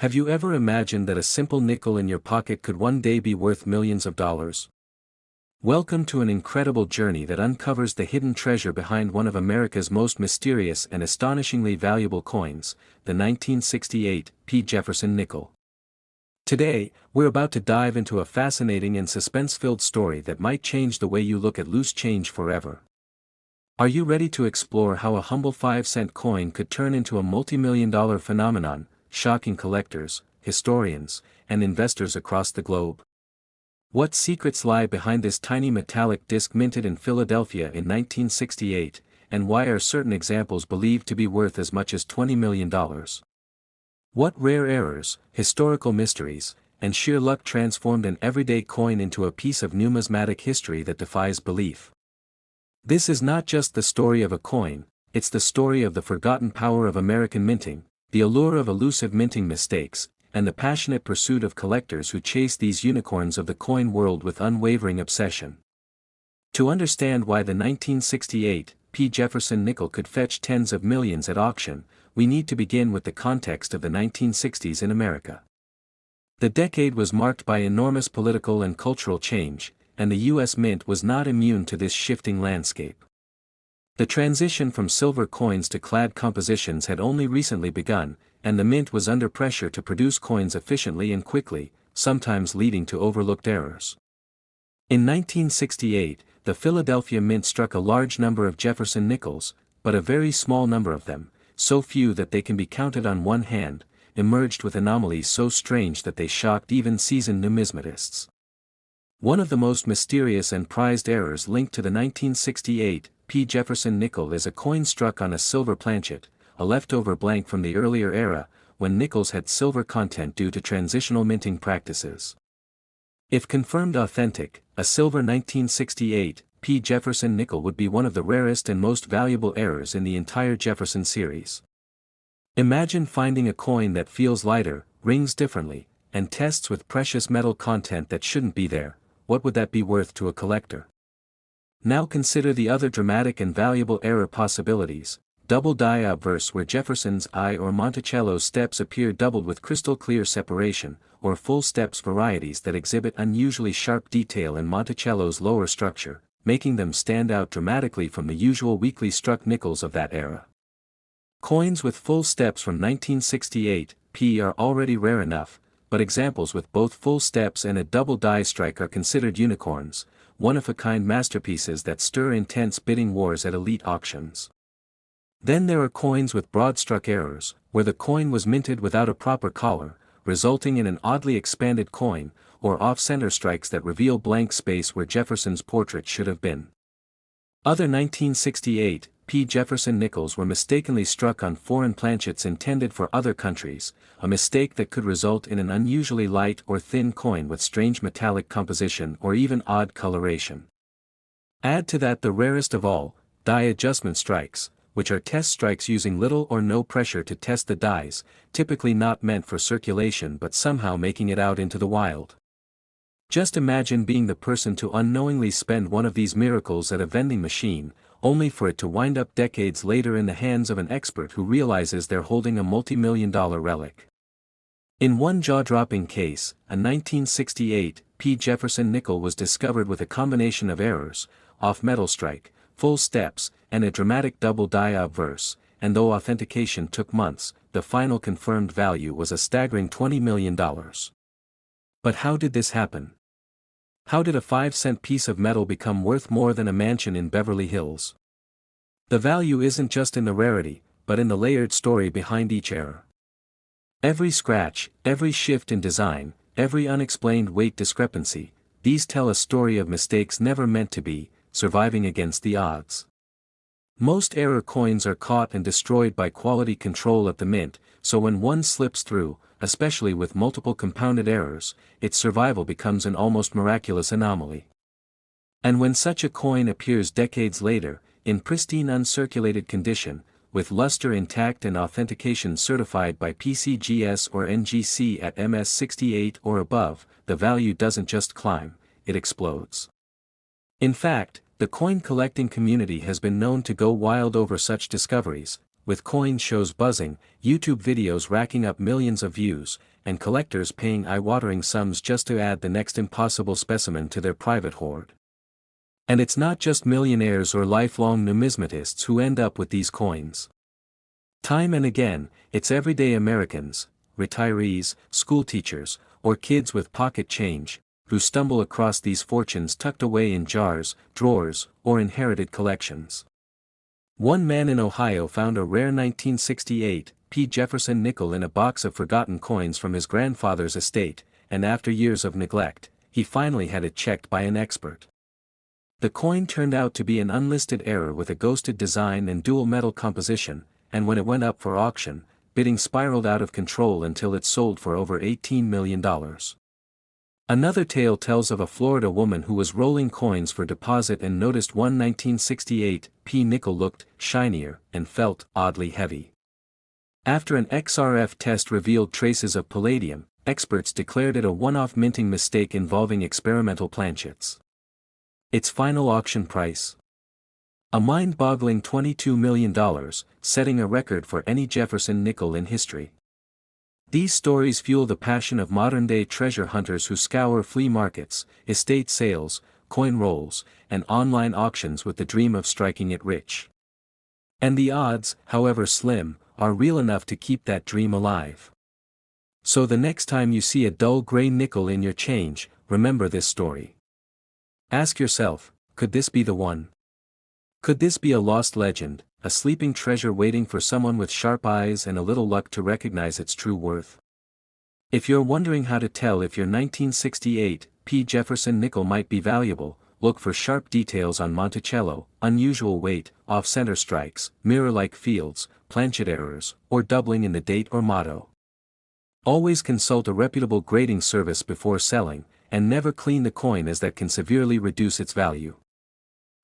Have you ever imagined that a simple nickel in your pocket could one day be worth millions of dollars? Welcome to an incredible journey that uncovers the hidden treasure behind one of America's most mysterious and astonishingly valuable coins, the 1968 P Jefferson nickel. Today, we're about to dive into a fascinating and suspense-filled story that might change the way you look at loose change forever. Are you ready to explore how a humble 5-cent coin could turn into a multi-million-dollar phenomenon, shocking collectors, historians, and investors across the globe? What secrets lie behind this tiny metallic disc minted in Philadelphia in 1968, and why are certain examples believed to be worth as much as $20 million? What rare errors, historical mysteries, and sheer luck transformed an everyday coin into a piece of numismatic history that defies belief? This is not just the story of a coin, it's the story of the forgotten power of American minting, the allure of elusive minting mistakes, and the passionate pursuit of collectors who chase these unicorns of the coin world with unwavering obsession. To understand why the 1968 P Jefferson nickel could fetch tens of millions at auction, we need to begin with the context of the 1960s in America. The decade was marked by enormous political and cultural change, and the U.S. Mint was not immune to this shifting landscape. The transition from silver coins to clad compositions had only recently begun, and the mint was under pressure to produce coins efficiently and quickly, sometimes leading to overlooked errors. In 1968, the Philadelphia Mint struck a large number of Jefferson nickels, but a very small number of them, so few that they can be counted on one hand, emerged with anomalies so strange that they shocked even seasoned numismatists. One of the most mysterious and prized errors linked to the 1968 P Jefferson nickel is a coin struck on a silver planchet, a leftover blank from the earlier era, when nickels had silver content due to transitional minting practices. If confirmed authentic, a silver 1968 P Jefferson nickel would be one of the rarest and most valuable errors in the entire Jefferson series. Imagine finding a coin that feels lighter, rings differently, and tests with precious metal content that shouldn't be there. What would that be worth to a collector? Now consider the other dramatic and valuable error possibilities: double die obverse, where Jefferson's I or Monticello's steps appear doubled with crystal clear separation, or full steps varieties that exhibit unusually sharp detail in Monticello's lower structure, making them stand out dramatically from the usual weakly struck nickels of that era. Coins with full steps from 1968 P are already rare enough, but examples with both full steps and a double die strike are considered unicorns, one-of-a-kind masterpieces that stir intense bidding wars at elite auctions. Then there are coins with broad-struck errors, where the coin was minted without a proper collar, resulting in an oddly expanded coin, or off-center strikes that reveal blank space where Jefferson's portrait should have been. Other 1968 P Jefferson nickels were mistakenly struck on foreign planchets intended for other countries, a mistake that could result in an unusually light or thin coin with strange metallic composition or even odd coloration. Add to that the rarest of all, die adjustment strikes, which are test strikes using little or no pressure to test the dies, typically not meant for circulation but somehow making it out into the wild. Just imagine being the person to unknowingly spend one of these miracles at a vending machine, only for it to wind up decades later in the hands of an expert who realizes they're holding a multi-million-dollar relic. In one jaw-dropping case, a 1968 P Jefferson nickel was discovered with a combination of errors, off-metal strike, full steps, and a dramatic double die obverse, and though authentication took months, the final confirmed value was a staggering $20 million. But how did this happen? How did a 5-cent piece of metal become worth more than a mansion in Beverly Hills? The value isn't just in the rarity, but in the layered story behind each error. Every scratch, every shift in design, every unexplained weight discrepancy, these tell a story of mistakes never meant to be, surviving against the odds. Most error coins are caught and destroyed by quality control at the mint, so when one slips through, especially with multiple compounded errors, its survival becomes an almost miraculous anomaly. And when such a coin appears decades later, in pristine uncirculated condition, with luster intact and authentication certified by PCGS or NGC at MS68 or above, the value doesn't just climb, it explodes. In fact, the coin collecting community has been known to go wild over such discoveries, with coin shows buzzing, YouTube videos racking up millions of views, and collectors paying eye-watering sums just to add the next impossible specimen to their private hoard. And it's not just millionaires or lifelong numismatists who end up with these coins. Time and again, it's everyday Americans, retirees, school teachers, or kids with pocket change, who stumble across these fortunes tucked away in jars, drawers, or inherited collections. One man in Ohio found a rare 1968 P Jefferson nickel in a box of forgotten coins from his grandfather's estate, and after years of neglect, he finally had it checked by an expert. The coin turned out to be an unlisted error with a ghosted design and dual metal composition, and when it went up for auction, bidding spiraled out of control until it sold for over $18 million. Another tale tells of a Florida woman who was rolling coins for deposit and noticed one 1968 P nickel looked shinier and felt oddly heavy. After an XRF test revealed traces of palladium, experts declared it a one-off minting mistake involving experimental planchets. Its final auction price? A mind-boggling $22 million, setting a record for any Jefferson nickel in history. These stories fuel the passion of modern-day treasure hunters who scour flea markets, estate sales, coin rolls, and online auctions with the dream of striking it rich. And the odds, however slim, are real enough to keep that dream alive. So the next time you see a dull gray nickel in your change, remember this story. Ask yourself, could this be the one? Could this be a lost legend, a sleeping treasure waiting for someone with sharp eyes and a little luck to recognize its true worth? If you're wondering how to tell if your 1968 P Jefferson nickel might be valuable, look for sharp details on Monticello, unusual weight, off-center strikes, mirror-like fields, planchet errors, or doubling in the date or motto. Always consult a reputable grading service before selling, and never clean the coin as that can severely reduce its value.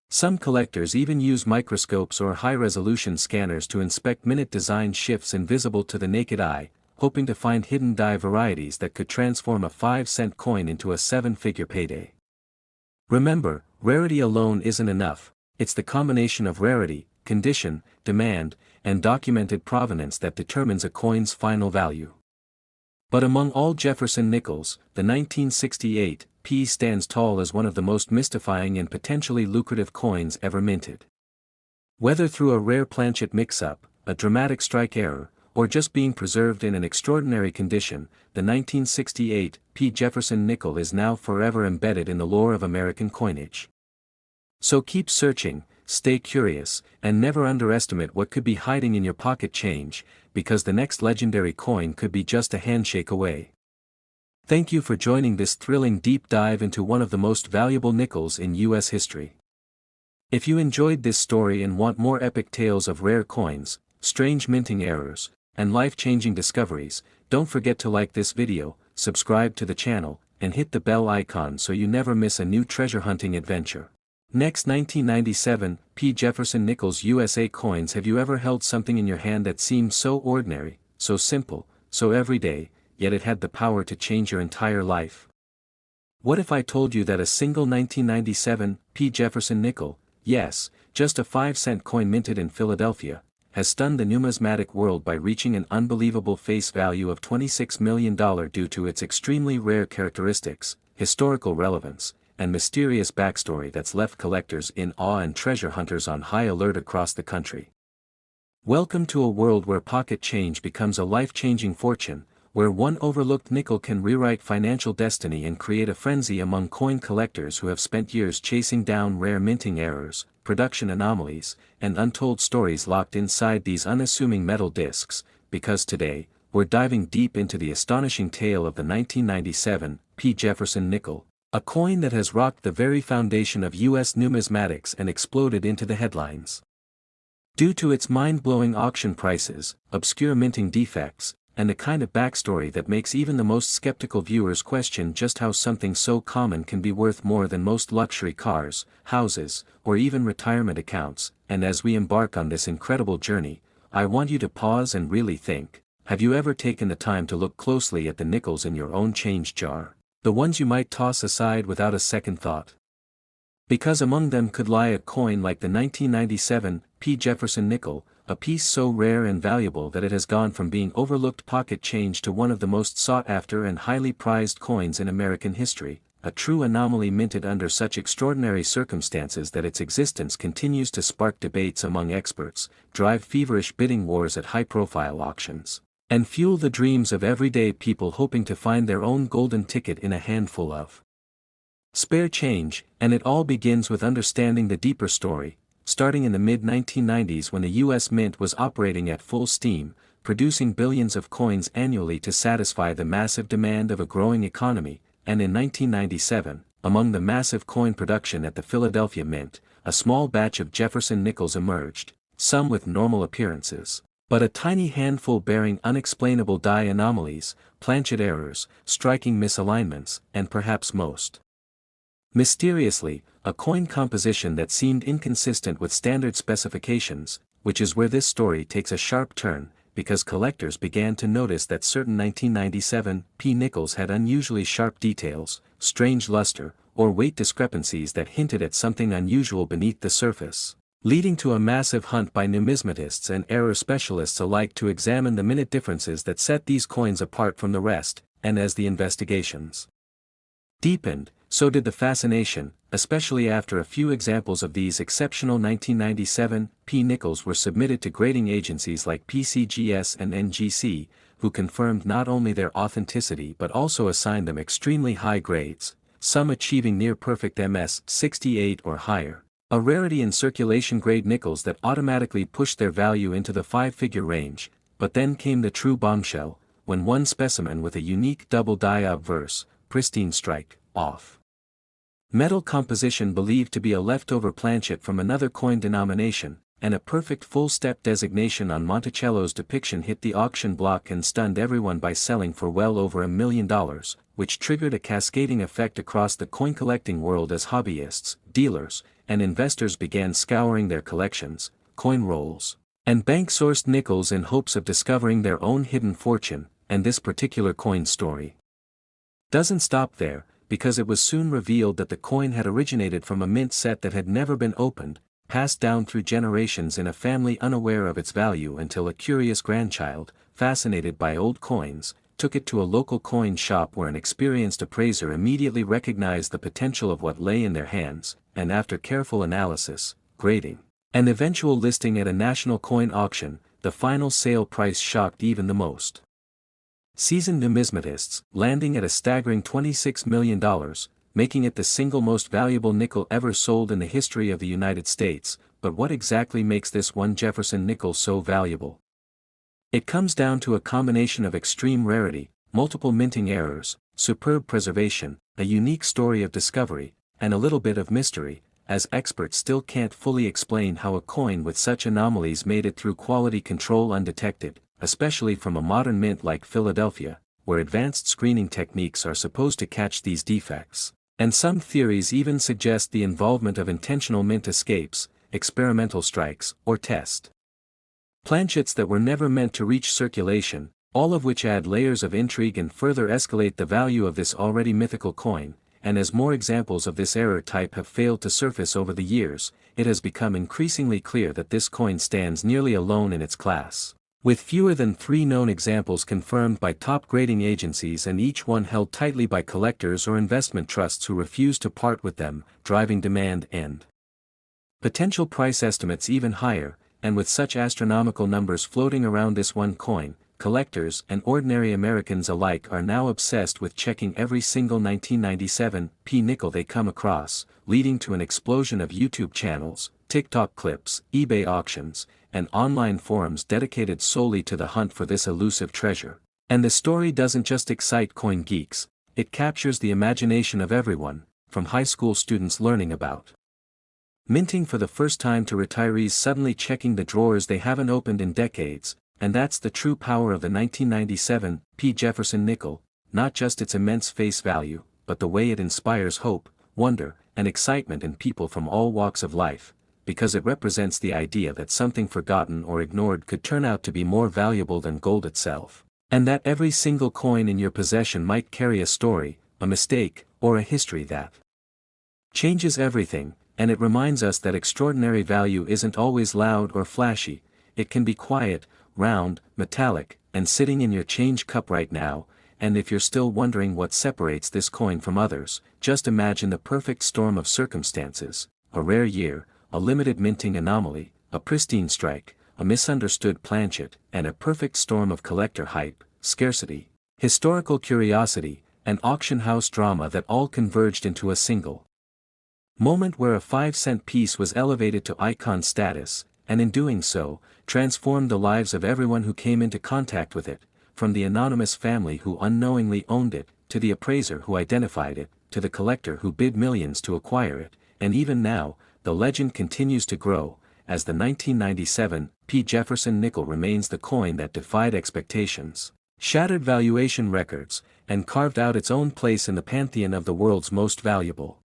Some collectors even use microscopes or high-resolution scanners to inspect minute design shifts invisible to the naked eye, hoping to find hidden die varieties that could transform a 5-cent coin into a 7-figure payday. Remember, rarity alone isn't enough, it's the combination of rarity, condition, demand, and documented provenance that determines a coin's final value. But among all Jefferson nickels, the 1968 P stands tall as one of the most mystifying and potentially lucrative coins ever minted. Whether through a rare planchet mix-up, a dramatic strike error, or just being preserved in an extraordinary condition, the 1968 P Jefferson nickel is now forever embedded in the lore of American coinage. So keep searching, stay curious, and never underestimate what could be hiding in your pocket change, because the next legendary coin could be just a handshake away. Thank you for joining this thrilling deep dive into one of the most valuable nickels in U.S. history. If you enjoyed this story and want more epic tales of rare coins, strange minting errors, and life-changing discoveries, don't forget to like this video, subscribe to the channel, and hit the bell icon so you never miss a new treasure hunting adventure. Next, 1997 P Jefferson nickels USA coins. Have you ever held something in your hand that seemed so ordinary, so simple, so everyday, yet it had the power to change your entire life? What if I told you that a single 1997 P Jefferson nickel, yes, just a 5-cent coin minted in Philadelphia, has stunned the numismatic world by reaching an unbelievable face value of $26 million due to its extremely rare characteristics, historical relevance, and mysterious backstory that's left collectors in awe and treasure hunters on high alert across the country? Welcome to a world where pocket change becomes a life-changing fortune, where one overlooked nickel can rewrite financial destiny and create a frenzy among coin collectors who have spent years chasing down rare minting errors, production anomalies, and untold stories locked inside these unassuming metal discs. Because today, we're diving deep into the astonishing tale of the 1997 P Jefferson nickel, a coin that has rocked the very foundation of U.S. numismatics and exploded into the headlines. Due to its mind-blowing auction prices, obscure minting defects, and the kind of backstory that makes even the most skeptical viewers question just how something so common can be worth more than most luxury cars, houses, or even retirement accounts. And as we embark on this incredible journey, I want you to pause and really think, have you ever taken the time to look closely at the nickels in your own change jar? The ones you might toss aside without a second thought. Because among them could lie a coin like the 1997 P Jefferson nickel, a piece so rare and valuable that it has gone from being overlooked pocket change to one of the most sought-after and highly prized coins in American history, a true anomaly minted under such extraordinary circumstances that its existence continues to spark debates among experts, drive feverish bidding wars at high-profile auctions, and fuel the dreams of everyday people hoping to find their own golden ticket in a handful of spare change. And it all begins with understanding the deeper story, starting in the mid-1990s when the U.S. Mint was operating at full steam, producing billions of coins annually to satisfy the massive demand of a growing economy, and in 1997, among the massive coin production at the Philadelphia Mint, a small batch of Jefferson nickels emerged, some with normal appearances, but a tiny handful bearing unexplainable die anomalies, planchet errors, striking misalignments, and perhaps most mysteriously, a coin composition that seemed inconsistent with standard specifications, which is where this story takes a sharp turn, because collectors began to notice that certain 1997 P nickels had unusually sharp details, strange luster, or weight discrepancies that hinted at something unusual beneath the surface, leading to a massive hunt by numismatists and error specialists alike to examine the minute differences that set these coins apart from the rest. And as the investigations deepened, so did the fascination, especially after a few examples of these exceptional 1997 P nickels were submitted to grading agencies like PCGS and NGC, who confirmed not only their authenticity but also assigned them extremely high grades, some achieving near-perfect MS-68 or higher, a rarity in circulation-grade nickels that automatically pushed their value into the five-figure range. But then came the true bombshell, when one specimen with a unique double die obverse, pristine strike, off metal composition believed to be a leftover planchet from another coin denomination, and a perfect full-step designation on Monticello's depiction hit the auction block and stunned everyone by selling for well over $1 million, which triggered a cascading effect across the coin-collecting world as hobbyists, dealers, and investors began scouring their collections, coin rolls, and bank-sourced nickels in hopes of discovering their own hidden fortune. And this particular coin story doesn't stop there, because it was soon revealed that the coin had originated from a mint set that had never been opened, passed down through generations in a family unaware of its value until a curious grandchild, fascinated by old coins, took it to a local coin shop where an experienced appraiser immediately recognized the potential of what lay in their hands, and after careful analysis, grading, and eventual listing at a national coin auction, the final sale price shocked even the most seasoned numismatists, landing at a staggering $26 million, making it the single most valuable nickel ever sold in the history of the United States. But what exactly makes this one Jefferson nickel so valuable? It comes down to a combination of extreme rarity, multiple minting errors, superb preservation, a unique story of discovery, and a little bit of mystery, as experts still can't fully explain how a coin with such anomalies made it through quality control undetected, especially from a modern mint like Philadelphia, where advanced screening techniques are supposed to catch these defects. And some theories even suggest the involvement of intentional mint escapes, experimental strikes, or test planchets that were never meant to reach circulation, all of which add layers of intrigue and further escalate the value of this already mythical coin. And as more examples of this error type have failed to surface over the years, it has become increasingly clear that this coin stands nearly alone in its class, with fewer than 3 known examples confirmed by top grading agencies and each one held tightly by collectors or investment trusts who refuse to part with them, driving demand and potential price estimates even higher. And with such astronomical numbers floating around this one coin, collectors and ordinary Americans alike are now obsessed with checking every single 1997 P nickel they come across, leading to an explosion of YouTube channels, TikTok clips, eBay auctions, and online forums dedicated solely to the hunt for this elusive treasure. And the story doesn't just excite coin geeks, it captures the imagination of everyone, from high school students learning about minting for the first time to retirees suddenly checking the drawers they haven't opened in decades. And that's the true power of the 1997 P Jefferson nickel, not just its immense face value, but the way it inspires hope, wonder, and excitement in people from all walks of life, because it represents the idea that something forgotten or ignored could turn out to be more valuable than gold itself, and that every single coin in your possession might carry a story, a mistake, or a history that changes everything. And it reminds us that extraordinary value isn't always loud or flashy, It can be quiet, round, metallic, and sitting in your change cup right now, and if you're still wondering what separates this coin from others, just imagine the perfect storm of circumstances: a rare year, a limited minting anomaly, a pristine strike, a misunderstood planchet, and a perfect storm of collector hype, scarcity, historical curiosity, and auction house drama that all converged into a single moment where a 5-cent piece was elevated to icon status, and in doing so, transformed the lives of everyone who came into contact with it, from the anonymous family who unknowingly owned it, to the appraiser who identified it, to the collector who bid millions to acquire it, and even now, the legend continues to grow, as the 1997 P Jefferson nickel remains the coin that defied expectations, shattered valuation records, and carved out its own place in the pantheon of the world's most valuable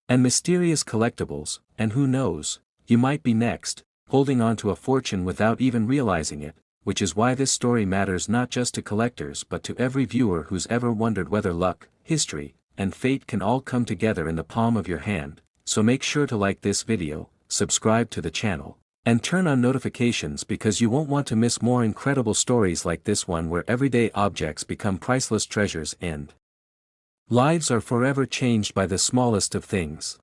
and mysterious collectibles. And who knows, you might be next, holding on to a fortune without even realizing it, which is why this story matters not just to collectors but to every viewer who's ever wondered whether luck, history, and fate can all come together in the palm of your hand. So make sure to like this video, subscribe to the channel, and turn on notifications because you won't want to miss more incredible stories like this one where everyday objects become priceless treasures and lives are forever changed by the smallest of things.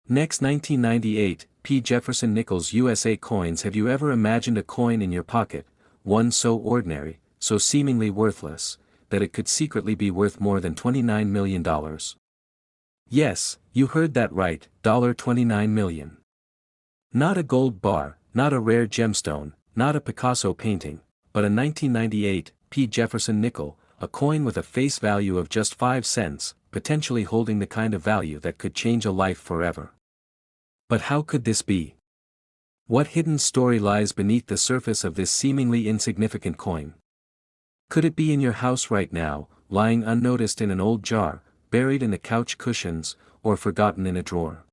Next, 1998, P Jefferson Nickels USA coins. Have you ever imagined a coin in your pocket, one so ordinary, so seemingly worthless, that it could secretly be worth more than $29 million? Yes, you heard that right, $29 million. Not a gold bar, not a rare gemstone, not a Picasso painting, but a 1998 P Jefferson nickel, a coin with a face value of just 5 cents, potentially holding the kind of value that could change a life forever. But how could this be? What hidden story lies beneath the surface of this seemingly insignificant coin? Could it be in your house right now, lying unnoticed in an old jar, buried in the couch cushions, or forgotten in a drawer?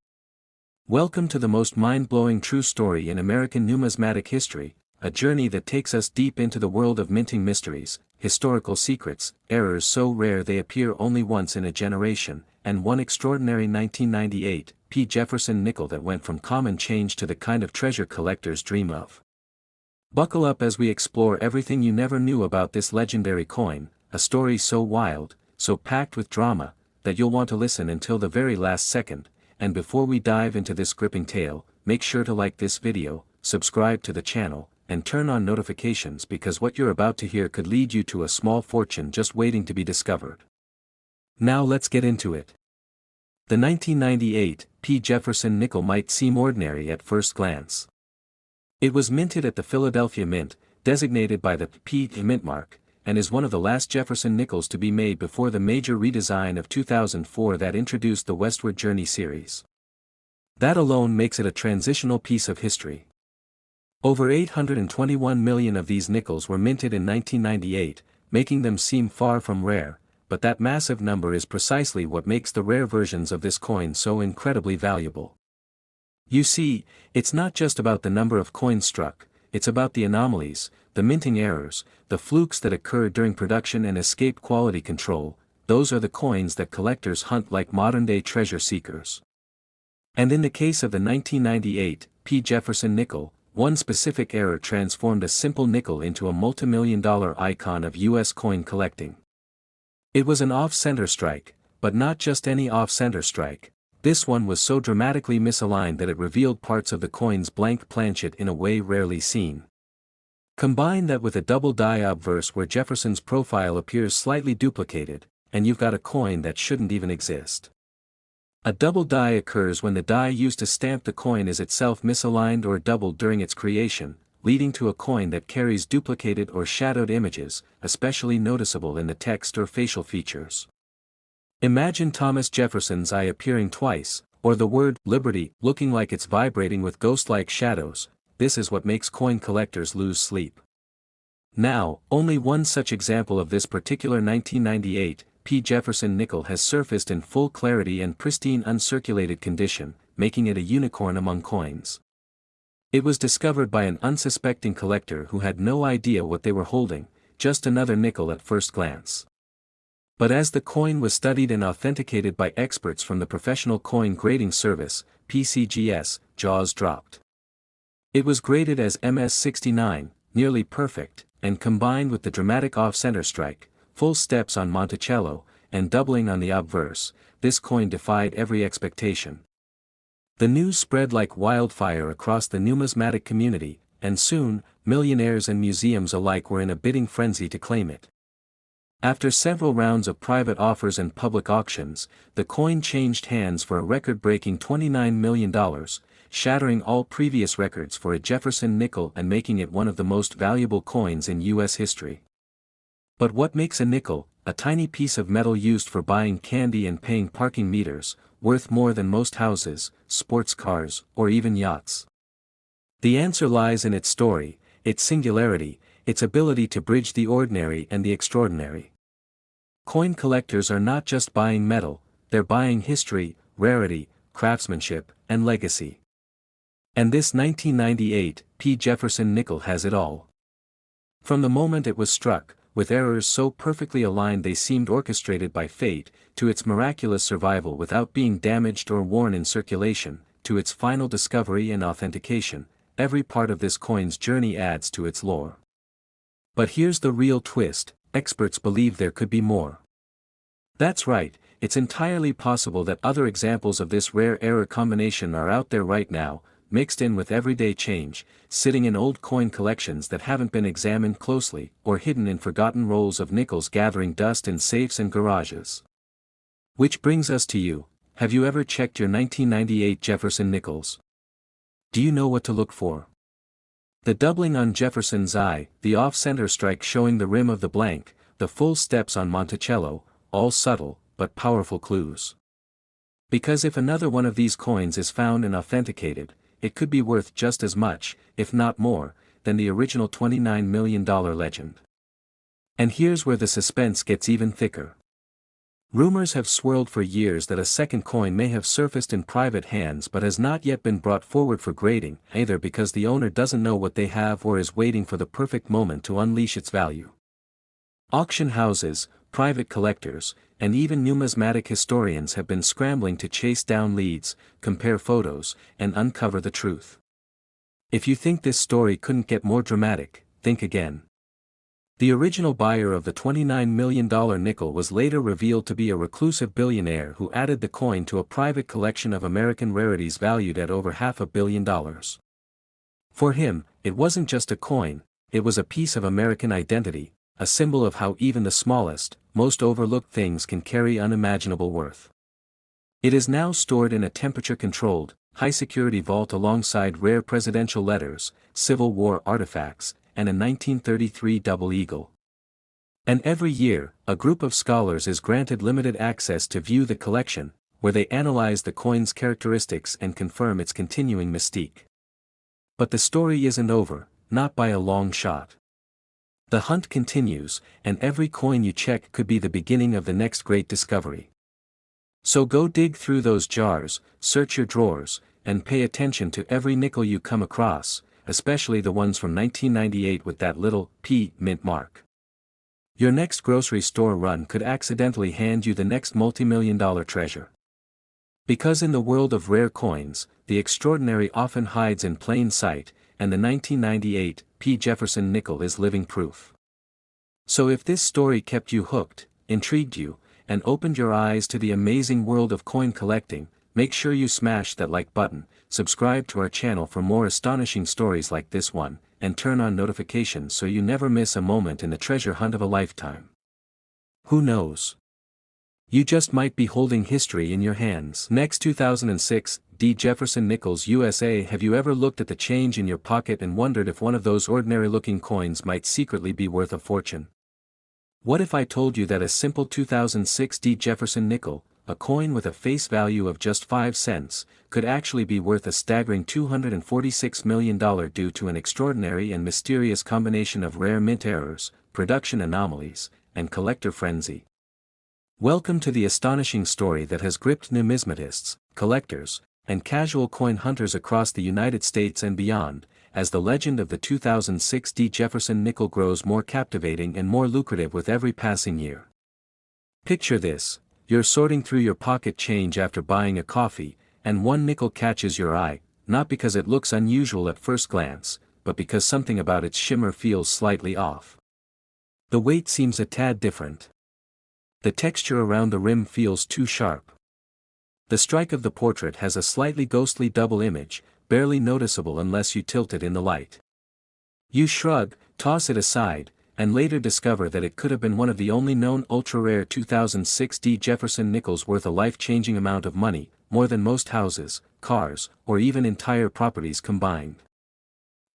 Welcome to the most mind-blowing true story in American numismatic history, a journey that takes us deep into the world of minting mysteries, historical secrets, errors so rare they appear only once in a generation, and one extraordinary 1998 P Jefferson nickel that went from common change to the kind of treasure collectors dream of. Buckle up as we explore everything you never knew about this legendary coin, a story so wild, so packed with drama, that you'll want to listen until the very last second. And before we dive into this gripping tale, make sure to like this video, subscribe to the channel, and turn on notifications because what you're about to hear could lead you to a small fortune just waiting to be discovered. Now let's get into it. The 1998 P Jefferson nickel might seem ordinary at first glance. It was minted at the Philadelphia Mint, designated by the P mint mark, and is one of the last Jefferson nickels to be made before the major redesign of 2004 that introduced the Westward Journey series. That alone makes it a transitional piece of history. Over 821 million of these nickels were minted in 1998, making them seem far from rare, but that massive number is precisely what makes the rare versions of this coin so incredibly valuable. You see, it's not just about the number of coins struck, it's about the anomalies, the minting errors, the flukes that occur during production and escape quality control. Those are the coins that collectors hunt like modern-day treasure seekers. And in the case of the 1998 P Jefferson nickel, one specific error transformed a simple nickel into a multimillion-dollar icon of U.S. coin collecting. It was an off-center strike, but not just any off-center strike. This one was so dramatically misaligned that it revealed parts of the coin's blank planchet in a way rarely seen. Combine that with a double die obverse where Jefferson's profile appears slightly duplicated, and you've got a coin that shouldn't even exist. A double die occurs when the die used to stamp the coin is itself misaligned or doubled during its creation, leading to a coin that carries duplicated or shadowed images, especially noticeable in the text or facial features. Imagine Thomas Jefferson's eye appearing twice, or the word liberty looking like it's vibrating with ghost-like shadows. This is what makes coin collectors lose sleep. Now, only one such example of this particular 1998 P Jefferson nickel has surfaced in full clarity and pristine uncirculated condition, making it a unicorn among coins. It was discovered by an unsuspecting collector who had no idea what they were holding, just another nickel at first glance. But as the coin was studied and authenticated by experts from the Professional Coin Grading Service, PCGS, jaws dropped. It was graded as MS-69, nearly perfect, and combined with the dramatic off-center strike, full steps on Monticello, and doubling on the obverse, this coin defied every expectation. The news spread like wildfire across the numismatic community, and soon, millionaires and museums alike were in a bidding frenzy to claim it. After several rounds of private offers and public auctions, the coin changed hands for a record-breaking $29 million, shattering all previous records for a Jefferson nickel and making it one of the most valuable coins in U.S. history. But what makes a nickel, a tiny piece of metal used for buying candy and paying parking meters, worth more than most houses, sports cars, or even yachts? The answer lies in its story, its singularity, its ability to bridge the ordinary and the extraordinary. Coin collectors are not just buying metal, they're buying history, rarity, craftsmanship, and legacy. And this 1998 P Jefferson nickel has it all. From the moment it was struck, with errors so perfectly aligned they seemed orchestrated by fate, to its miraculous survival without being damaged or worn in circulation, to its final discovery and authentication, every part of this coin's journey adds to its lore. But here's the real twist: experts believe there could be more. That's right, it's entirely possible that other examples of this rare error combination are out there right now, mixed in with everyday change, sitting in old coin collections that haven't been examined closely, or hidden in forgotten rolls of nickels gathering dust in safes and garages. Which brings us to you: have you ever checked your 1998 Jefferson nickels? Do you know what to look for? The doubling on Jefferson's eye, the off-center strike showing the rim of the blank, the full steps on Monticello, all subtle, but powerful clues. Because if another one of these coins is found and authenticated, it could be worth just as much, if not more, than the original $29 million legend. And here's where the suspense gets even thicker. Rumors have swirled for years that a second coin may have surfaced in private hands but has not yet been brought forward for grading, either because the owner doesn't know what they have or is waiting for the perfect moment to unleash its value. Auction houses, private collectors, and even numismatic historians have been scrambling to chase down leads, compare photos, and uncover the truth. If you think this story couldn't get more dramatic, think again. The original buyer of the $29 million nickel was later revealed to be a reclusive billionaire who added the coin to a private collection of American rarities valued at over $500 million. For him, it wasn't just a coin, it was a piece of American identity, a symbol of how even the smallest, most overlooked things can carry unimaginable worth. It is now stored in a temperature-controlled, high-security vault alongside rare presidential letters, Civil War artifacts, and a 1933 double eagle. And every year, a group of scholars is granted limited access to view the collection, where they analyze the coin's characteristics and confirm its continuing mystique. But the story isn't over, not by a long shot. The hunt continues, and every coin you check could be the beginning of the next great discovery. So go dig through those jars, search your drawers, and pay attention to every nickel you come across, especially the ones from 1998 with that little P mint mark. Your next grocery store run could accidentally hand you the next multi-million-dollar treasure. Because in the world of rare coins, the extraordinary often hides in plain sight, and the 1998 P Jefferson nickel is living proof. So if this story kept you hooked, intrigued you, and opened your eyes to the amazing world of coin collecting, make sure you smash that like button, subscribe to our channel for more astonishing stories like this one, and turn on notifications so you never miss a moment in the treasure hunt of a lifetime. Who knows? You just might be holding history in your hands. Next, 2006, D Jefferson Nickels USA. Have you ever looked at the change in your pocket and wondered if one of those ordinary-looking coins might secretly be worth a fortune? What if I told you that a simple 2006 D Jefferson nickel, a coin with a face value of just 5 cents, could actually be worth a staggering $246 million due to an extraordinary and mysterious combination of rare mint errors, production anomalies, and collector frenzy? Welcome to the astonishing story that has gripped numismatists, collectors, and casual coin hunters across the United States and beyond, as the legend of the 2006 D Jefferson nickel grows more captivating and more lucrative with every passing year. Picture this: you're sorting through your pocket change after buying a coffee, and one nickel catches your eye, not because it looks unusual at first glance, but because something about its shimmer feels slightly off. The weight seems a tad different. The texture around the rim feels too sharp. The strike of the portrait has a slightly ghostly double image, barely noticeable unless you tilt it in the light. You shrug, toss it aside, and later discover that it could have been one of the only known ultra-rare 2006 D Jefferson nickels worth a life-changing amount of money, more than most houses, cars, or even entire properties combined.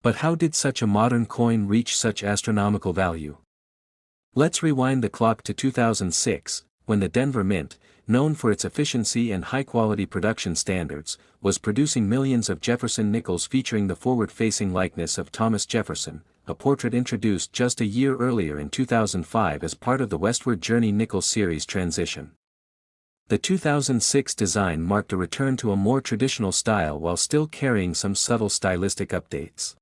But how did such a modern coin reach such astronomical value? Let's rewind the clock to 2006, when the Denver Mint, known for its efficiency and high-quality production standards, was producing millions of Jefferson nickels featuring the forward-facing likeness of Thomas Jefferson, a portrait introduced just a year earlier in 2005 as part of the Westward Journey nickel series transition. The 2006 design marked a return to a more traditional style while still carrying some subtle stylistic updates.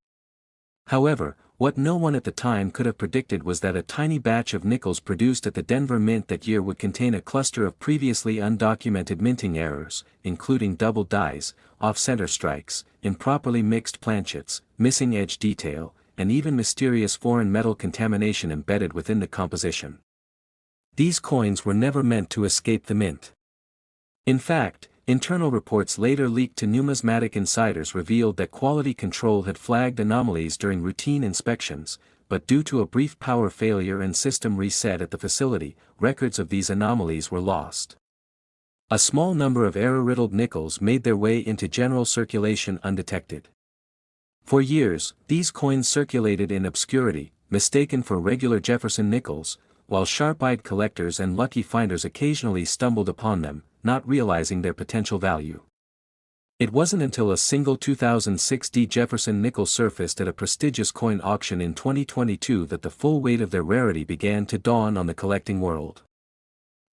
However, what no one at the time could have predicted was that a tiny batch of nickels produced at the Denver Mint that year would contain a cluster of previously undocumented minting errors, including double dies, off-center strikes, improperly mixed planchets, missing edge detail, and even mysterious foreign metal contamination embedded within the composition. These coins were never meant to escape the mint. In fact, internal reports later leaked to numismatic insiders revealed that quality control had flagged anomalies during routine inspections, but due to a brief power failure and system reset at the facility, records of these anomalies were lost. A small number of error-riddled nickels made their way into general circulation undetected. For years, these coins circulated in obscurity, mistaken for regular Jefferson nickels, while sharp-eyed collectors and lucky finders occasionally stumbled upon them, not realizing their potential value. It wasn't until a single 2006 D Jefferson nickel surfaced at a prestigious coin auction in 2022 that the full weight of their rarity began to dawn on the collecting world.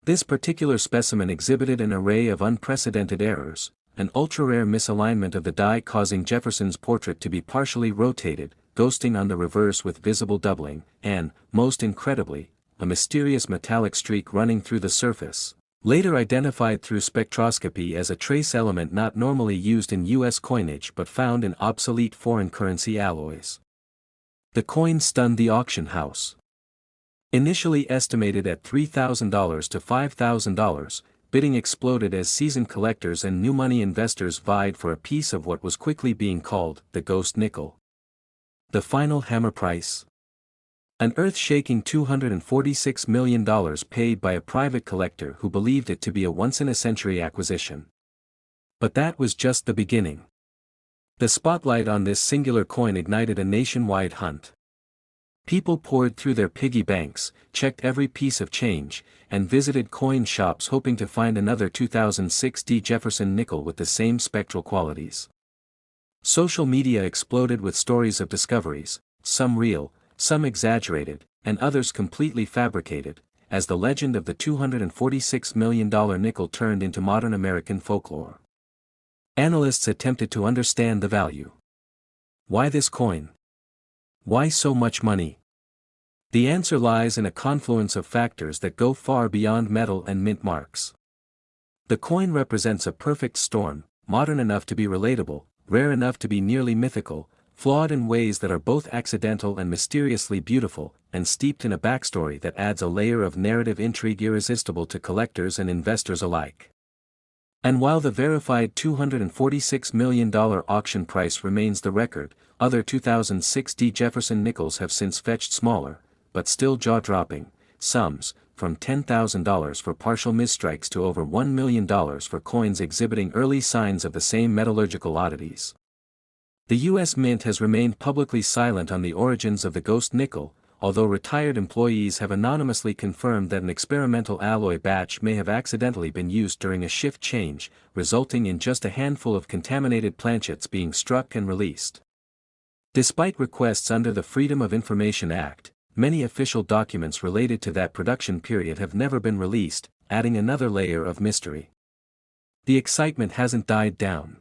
This particular specimen exhibited an array of unprecedented errors, an ultra-rare misalignment of the die causing Jefferson's portrait to be partially rotated, ghosting on the reverse with visible doubling, and, most incredibly, a mysterious metallic streak running through the surface, later identified through spectroscopy as a trace element not normally used in U.S. coinage but found in obsolete foreign currency alloys. The coin stunned the auction house. Initially estimated at $3,000 to $5,000, bidding exploded as seasoned collectors and new money investors vied for a piece of what was quickly being called the ghost nickel. The final hammer price? An earth-shaking $246 million paid by a private collector who believed it to be a once-in-a-century acquisition. But that was just the beginning. The spotlight on this singular coin ignited a nationwide hunt. People poured through their piggy banks, checked every piece of change, and visited coin shops hoping to find another 2006 D Jefferson nickel with the same spectral qualities. Social media exploded with stories of discoveries, some real, some exaggerated, and others completely fabricated, as the legend of the $246 million nickel turned into modern American folklore. Analysts attempted to understand the value. Why this coin? Why so much money? The answer lies in a confluence of factors that go far beyond metal and mint marks. The coin represents a perfect storm, modern enough to be relatable, rare enough to be nearly mythical, flawed in ways that are both accidental and mysteriously beautiful, and steeped in a backstory that adds a layer of narrative intrigue irresistible to collectors and investors alike. And while the verified $246 million auction price remains the record, other 2006 D Jefferson nickels have since fetched smaller, but still jaw-dropping, sums, from $10,000 for partial misstrikes to over $1 million for coins exhibiting early signs of the same metallurgical oddities. The U.S. Mint has remained publicly silent on the origins of the ghost nickel, although retired employees have anonymously confirmed that an experimental alloy batch may have accidentally been used during a shift change, resulting in just a handful of contaminated planchets being struck and released. Despite requests under the Freedom of Information Act, many official documents related to that production period have never been released, adding another layer of mystery. The excitement hasn't died down.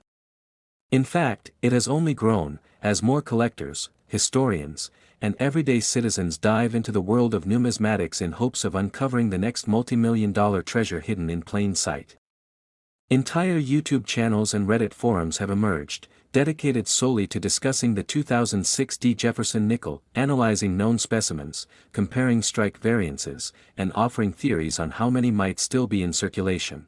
In fact, it has only grown, as more collectors, historians, and everyday citizens dive into the world of numismatics in hopes of uncovering the next multi-million-dollar treasure hidden in plain sight. Entire YouTube channels and Reddit forums have emerged, dedicated solely to discussing the 2006 D Jefferson nickel, analyzing known specimens, comparing strike variances, and offering theories on how many might still be in circulation.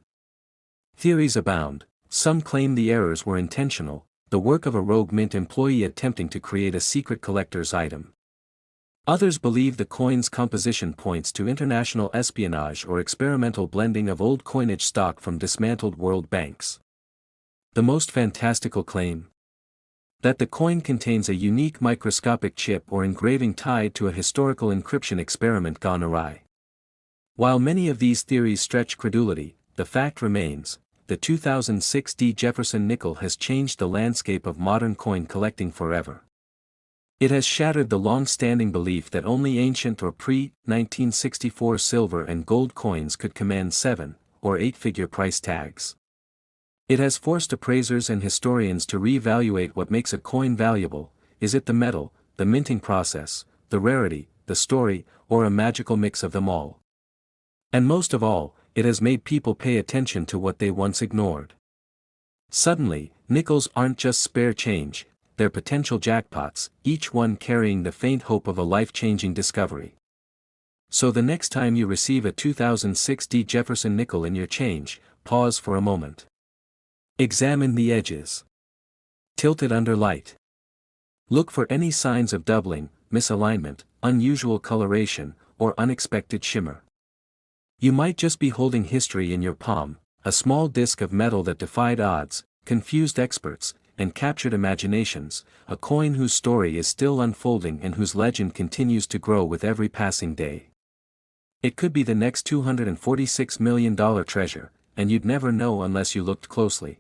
Theories abound. Some claim the errors were intentional, the work of a rogue mint employee attempting to create a secret collector's item. Others believe the coin's composition points to international espionage or experimental blending of old coinage stock from dismantled world banks. The most fantastical claim: that the coin contains a unique microscopic chip or engraving tied to a historical encryption experiment gone awry. While many of these theories stretch credulity, the fact remains: the 2006 D Jefferson nickel has changed the landscape of modern coin collecting forever. It has shattered the long-standing belief that only ancient or pre-1964 silver and gold coins could command 7- or 8-figure price tags. It has forced appraisers and historians to re-evaluate what makes a coin valuable: is it the metal, the minting process, the rarity, the story, or a magical mix of them all? And most of all, it has made people pay attention to what they once ignored. Suddenly, nickels aren't just spare change, they're potential jackpots, each one carrying the faint hope of a life-changing discovery. So the next time you receive a 2006 D Jefferson nickel in your change, pause for a moment. Examine the edges. Tilt it under light. Look for any signs of doubling, misalignment, unusual coloration, or unexpected shimmer. You might just be holding history in your palm, a small disk of metal that defied odds, confused experts, and captured imaginations, a coin whose story is still unfolding and whose legend continues to grow with every passing day. It could be the next $246 million treasure, and you'd never know unless you looked closely.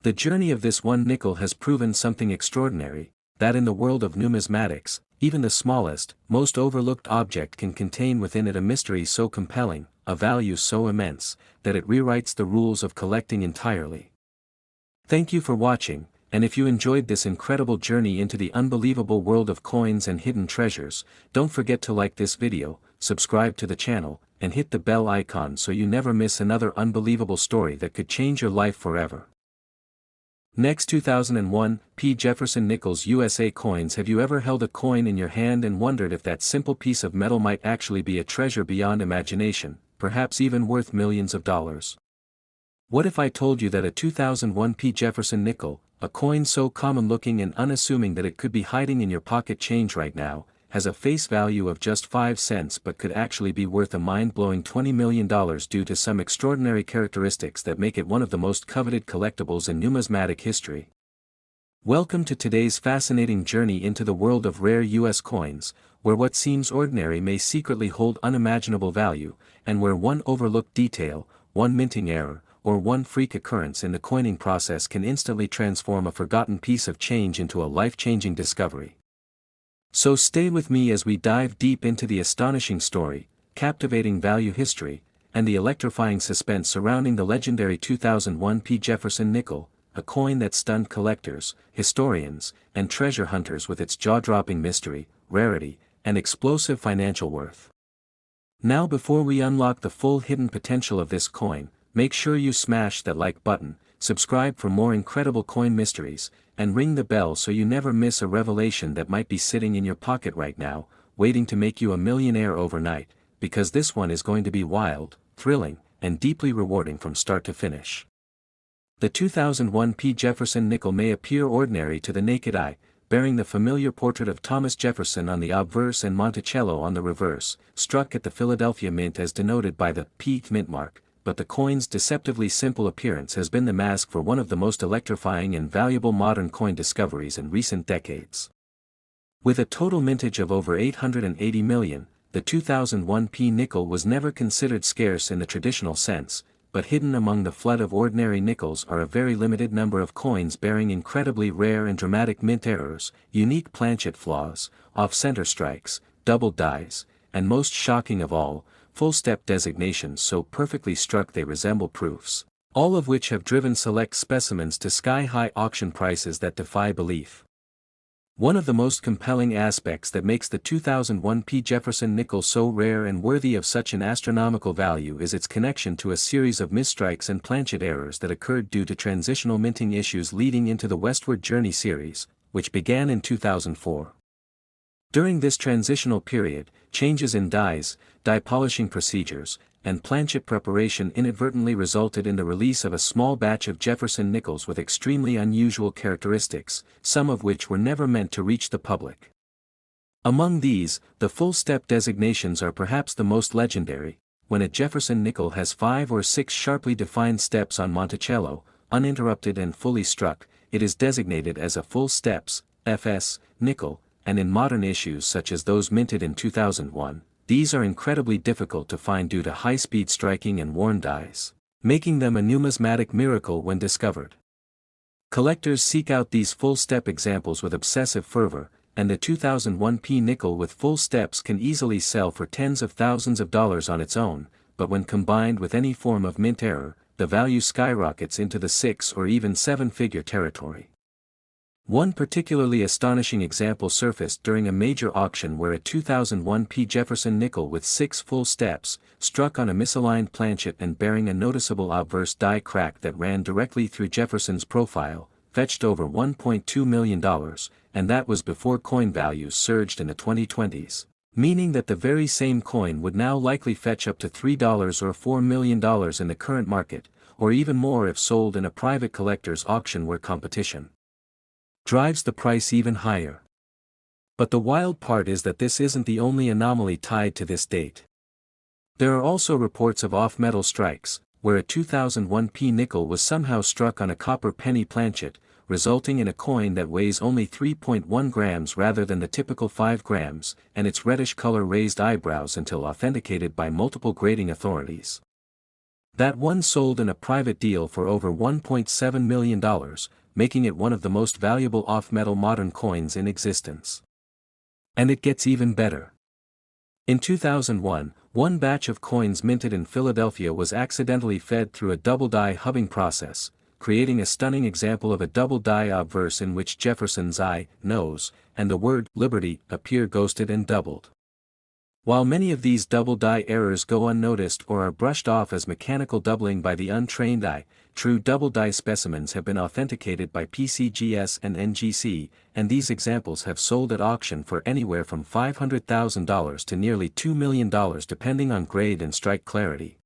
The journey of this one nickel has proven something extraordinary, that in the world of numismatics, even the smallest, most overlooked object can contain within it a mystery so compelling, a value so immense, that it rewrites the rules of collecting entirely. Thank you for watching, and if you enjoyed this incredible journey into the unbelievable world of coins and hidden treasures, don't forget to like this video, subscribe to the channel, and hit the bell icon so you never miss another unbelievable story that could change your life forever. Next, 2001 P Jefferson Nickels USA coins. Have you ever held a coin in your hand and wondered if that simple piece of metal might actually be a treasure beyond imagination, perhaps even worth millions of dollars? What if I told you that a 2001 P Jefferson nickel, a coin so common-looking and unassuming that it could be hiding in your pocket change right now, has a face value of just 5 cents but could actually be worth a mind-blowing $20 million due to some extraordinary characteristics that make it one of the most coveted collectibles in numismatic history? Welcome to today's fascinating journey into the world of rare U.S. coins, where what seems ordinary may secretly hold unimaginable value, and where one overlooked detail, one minting error, or one freak occurrence in the coining process can instantly transform a forgotten piece of change into a life-changing discovery. So stay with me as we dive deep into the astonishing story, captivating value history, and the electrifying suspense surrounding the legendary 2001 P Jefferson nickel, a coin that stunned collectors, historians, and treasure hunters with its jaw-dropping mystery, rarity, and explosive financial worth. Now, before we unlock the full hidden potential of this coin, make sure you smash that like button, subscribe for more incredible coin mysteries, and ring the bell so you never miss a revelation that might be sitting in your pocket right now, waiting to make you a millionaire overnight, because this one is going to be wild, thrilling, and deeply rewarding from start to finish. The 2001 P Jefferson nickel may appear ordinary to the naked eye, bearing the familiar portrait of Thomas Jefferson on the obverse and Monticello on the reverse, struck at the Philadelphia Mint as denoted by the P mint mark. But the coin's deceptively simple appearance has been the mask for one of the most electrifying and valuable modern coin discoveries in recent decades. With a total mintage of over 880 million, the 2001 P nickel was never considered scarce in the traditional sense, but hidden among the flood of ordinary nickels are a very limited number of coins bearing incredibly rare and dramatic mint errors, unique planchet flaws, off-center strikes, double dies, and most shocking of all, full-step designations so perfectly struck they resemble proofs, all of which have driven select specimens to sky-high auction prices that defy belief. One of the most compelling aspects that makes the 2001 P Jefferson nickel so rare and worthy of such an astronomical value is its connection to a series of misstrikes and planchet errors that occurred due to transitional minting issues leading into the Westward Journey series, which began in 2004. During this transitional period, changes in die polishing procedures, and planchet preparation inadvertently resulted in the release of a small batch of Jefferson nickels with extremely unusual characteristics, some of which were never meant to reach the public. Among these, the full-step designations are perhaps the most legendary. When a Jefferson nickel has 5 or 6 sharply defined steps on Monticello, uninterrupted and fully struck, it is designated as a full steps (FS) nickel, and in modern issues such as those minted in 2001, these are incredibly difficult to find due to high-speed striking and worn dies, making them a numismatic miracle when discovered. Collectors seek out these full-step examples with obsessive fervor, and the 2001 P nickel with full steps can easily sell for tens of thousands of dollars on its own, but when combined with any form of mint error, the value skyrockets into the 6- or even 7-figure territory. One particularly astonishing example surfaced during a major auction where a 2001 P Jefferson nickel with 6 full steps, struck on a misaligned planchet and bearing a noticeable obverse die crack that ran directly through Jefferson's profile, fetched over $1.2 million, and that was before coin values surged in the 2020s, meaning that the very same coin would now likely fetch up to $3 or $4 million in the current market, or even more if sold in a private collector's auction where competition drives the price even higher. But the wild part is that this isn't the only anomaly tied to this date. There are also reports of off-metal strikes, where a 2001 P nickel was somehow struck on a copper penny planchet, resulting in a coin that weighs only 3.1 grams rather than the typical 5 grams, and its reddish color raised eyebrows until authenticated by multiple grading authorities. That one sold in a private deal for over $1.7 million, making it one of the most valuable off-metal modern coins in existence. And it gets even better. In 2001, one batch of coins minted in Philadelphia was accidentally fed through a double die hubbing process, creating a stunning example of a double die obverse in which Jefferson's I, nose, and the word liberty appear ghosted and doubled. While many of these double die errors go unnoticed or are brushed off as mechanical doubling by the untrained eye, true double die specimens have been authenticated by PCGS and NGC, and these examples have sold at auction for anywhere from $500,000 to nearly $2 million depending on grade and strike clarity.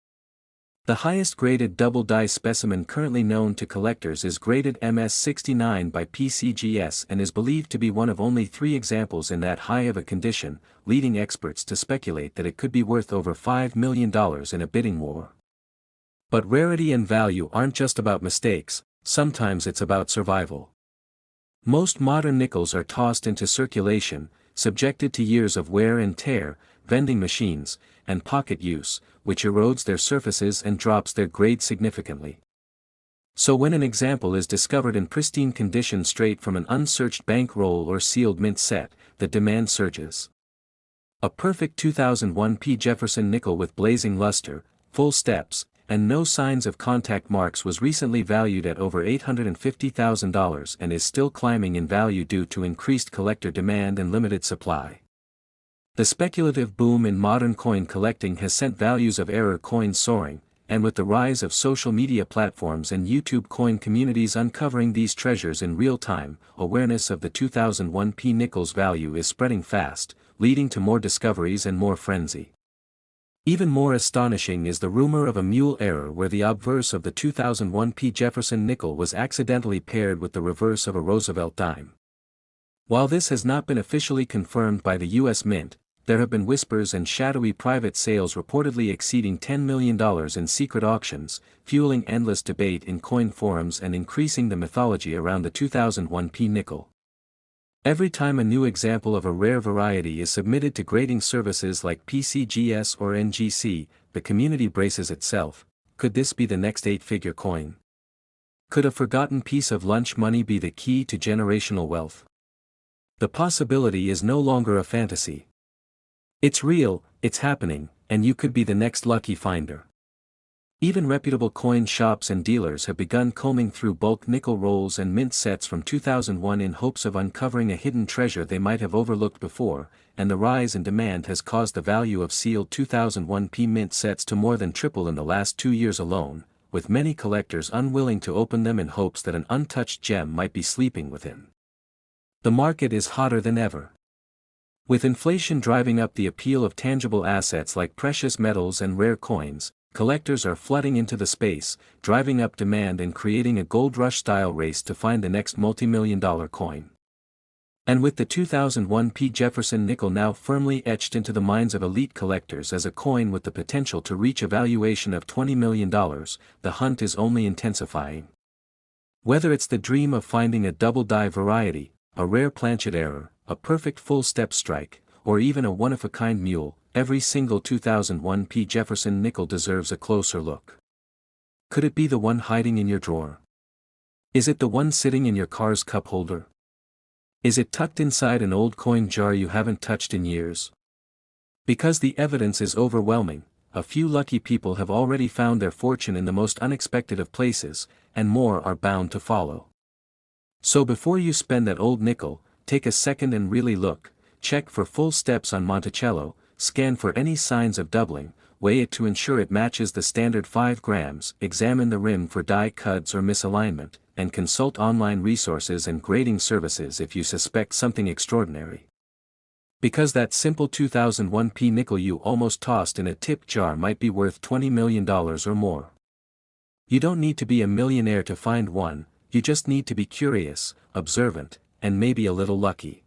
The highest graded double die specimen currently known to collectors is graded MS69 by PCGS and is believed to be one of only 3 examples in that high of a condition, leading experts to speculate that it could be worth over $5 million in a bidding war. But rarity and value aren't just about mistakes, sometimes it's about survival. Most modern nickels are tossed into circulation, subjected to years of wear and tear, vending machines, and pocket use, which erodes their surfaces and drops their grade significantly. So when an example is discovered in pristine condition straight from an unsearched bankroll or sealed mint set, the demand surges. A perfect 2001 P Jefferson nickel with blazing luster, full steps, and no signs of contact marks was recently valued at over $850,000 and is still climbing in value due to increased collector demand and limited supply. The speculative boom in modern coin collecting has sent values of error coins soaring, and with the rise of social media platforms and YouTube coin communities uncovering these treasures in real time, awareness of the 2001 P nickel's value is spreading fast, leading to more discoveries and more frenzy. Even more astonishing is the rumor of a mule error where the obverse of the 2001 P Jefferson nickel was accidentally paired with the reverse of a Roosevelt dime. While this has not been officially confirmed by the U.S. Mint, there have been whispers and shadowy private sales reportedly exceeding $10 million in secret auctions, fueling endless debate in coin forums and increasing the mythology around the 2001 P nickel. Every time a new example of a rare variety is submitted to grading services like PCGS or NGC, the community braces itself. Could this be the next 8-figure coin? Could a forgotten piece of lunch money be the key to generational wealth? The possibility is no longer a fantasy. It's real, it's happening, and you could be the next lucky finder. Even reputable coin shops and dealers have begun combing through bulk nickel rolls and mint sets from 2001 in hopes of uncovering a hidden treasure they might have overlooked before, and the rise in demand has caused the value of sealed 2001 P mint sets to more than triple in the last 2 years alone, with many collectors unwilling to open them in hopes that an untouched gem might be sleeping within. The market is hotter than ever. With inflation driving up the appeal of tangible assets like precious metals and rare coins, collectors are flooding into the space, driving up demand and creating a gold rush-style race to find the next multi-million-dollar coin. And with the 2001 P Jefferson nickel now firmly etched into the minds of elite collectors as a coin with the potential to reach a valuation of $20 million, the hunt is only intensifying. Whether it's the dream of finding a double-die variety, a rare planchet error, a perfect full-step strike, or even a one-of-a-kind mule, every single 2001 P Jefferson nickel deserves a closer look. Could it be the one hiding in your drawer? Is it the one sitting in your car's cup holder? Is it tucked inside an old coin jar you haven't touched in years? Because the evidence is overwhelming, a few lucky people have already found their fortune in the most unexpected of places, and more are bound to follow. So before you spend that old nickel, take a second and really look, check for full steps on Monticello, scan for any signs of doubling, weigh it to ensure it matches the standard 5 grams, examine the rim for die cuts or misalignment, and consult online resources and grading services if you suspect something extraordinary. Because that simple 2001 P nickel you almost tossed in a tip jar might be worth $20 million or more. You don't need to be a millionaire to find one, you just need to be curious, observant, and maybe a little lucky.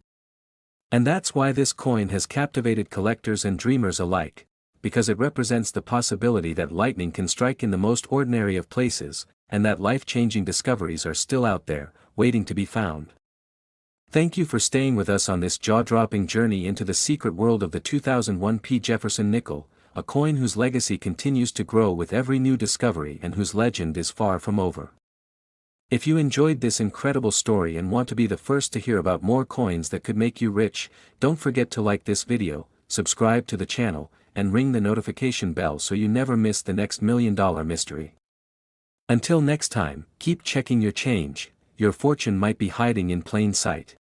And that's why this coin has captivated collectors and dreamers alike, because it represents the possibility that lightning can strike in the most ordinary of places, and that life-changing discoveries are still out there, waiting to be found. Thank you for staying with us on this jaw-dropping journey into the secret world of the 2001 P Jefferson nickel, a coin whose legacy continues to grow with every new discovery and whose legend is far from over. If you enjoyed this incredible story and want to be the first to hear about more coins that could make you rich, don't forget to like this video, subscribe to the channel, and ring the notification bell so you never miss the next $1 million mystery. Until next time, keep checking your change, your fortune might be hiding in plain sight.